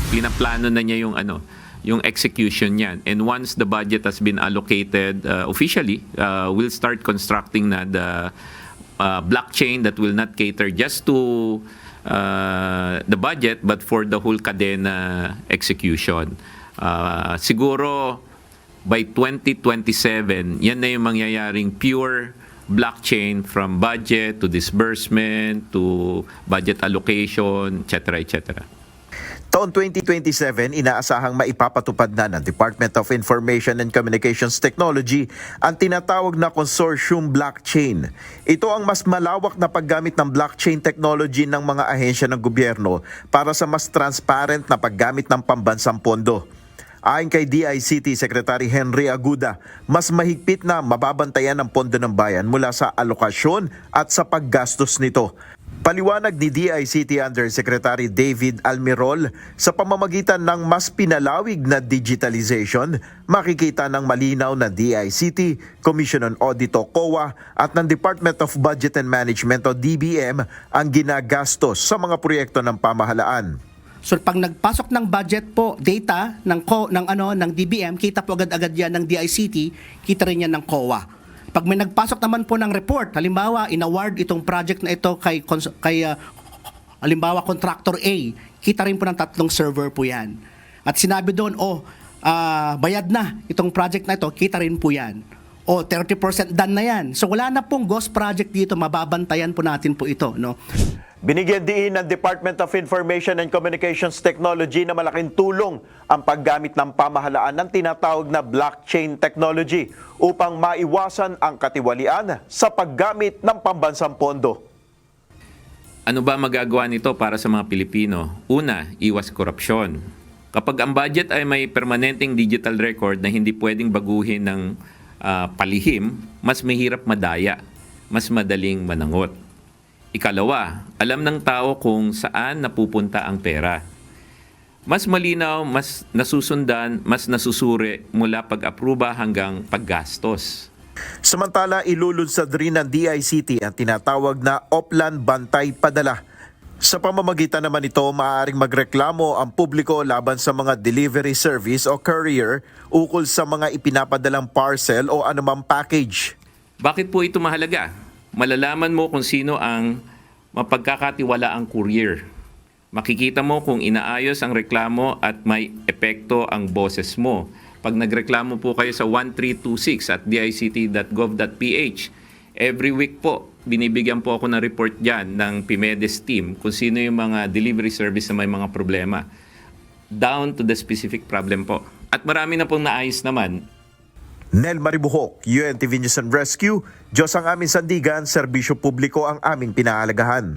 pinaplano na niya yung execution niyan. And once the budget has been allocated officially, we'll start constructing na the blockchain that will not cater just to the budget but for the whole cadena execution. Siguro by 2027, yan na yung mangyayaring pure blockchain from budget to disbursement to budget allocation, etc. etc. Taon 2027, inaasahang maipapatupad na ng Department of Information and Communications Technology ang tinatawag na Consortium Blockchain. Ito ang mas malawak na paggamit ng blockchain technology ng mga ahensya ng gobyerno para sa mas transparent na paggamit ng pambansang pondo. Ayon kay DICT Secretary Henry Aguda, mas mahigpit na mababantayan ang pondo ng bayan mula sa alokasyon at sa paggastos nito. Paliwanag ni DICT Undersecretary David Almirol, sa pamamagitan ng mas pinalawig na digitalization, makikita ng malinaw na DICT, Commission on Audit o COA at ng Department of Budget and Management o DBM ang ginagastos sa mga proyekto ng pamahalaan. So pag nagpasok ng budget po data ng DBM, kita po agad-agad yan ng DICT, kita rin yan ng COA. Pag may nagpasok naman po ng report, halimbawa inaward itong project na ito kay halimbawa contractor A, kita rin po ng 3 server po yan. At sinabi doon, bayad na itong project na ito, kita rin po yan. 30% done na yan. So wala na pong ghost project dito, mababantayan po natin po ito, no? Binigyan din ng Department of Information and Communications Technology na malaking tulong ang paggamit ng pamahalaan ng tinatawag na blockchain technology upang maiwasan ang katiwalian sa paggamit ng pambansang pondo. Ano ba magagawa nito para sa mga Pilipino? Una, iwas korupsyon. Kapag ang budget ay may permanenteng digital record na hindi pwedeng baguhin ng palihim, mas mahirap madaya, mas madaling manangot. Ikalawa, alam ng tao kung saan napupunta ang pera. Mas malinaw, mas nasusundan, mas nasusuri mula pag-apruba hanggang paggastos. Samantala, ilulunsad rin ng DICT ang tinatawag na Oplan Bantay Padala. Sa pamamagitan naman ito, maaaring magreklamo ang publiko laban sa mga delivery service o courier ukol sa mga ipinapadalang parcel o anumang package. Bakit po ito mahalaga? Malalaman mo kung sino ang mapagkakatiwalaang courier. Makikita mo kung inaayos ang reklamo at may epekto ang boses mo. Pag nagreklamo po kayo sa 1326 at dict.gov.ph, every week po, binibigyan po ako ng report dyan ng PIMEDES team kung sino yung mga delivery service na may mga problema. Down to the specific problem po. At marami na pong naayos naman. Nel Maribuhok, UNTV News and Rescue, Diyos ang aming sandigan, serbisyo publiko ang aming pinahalagahan.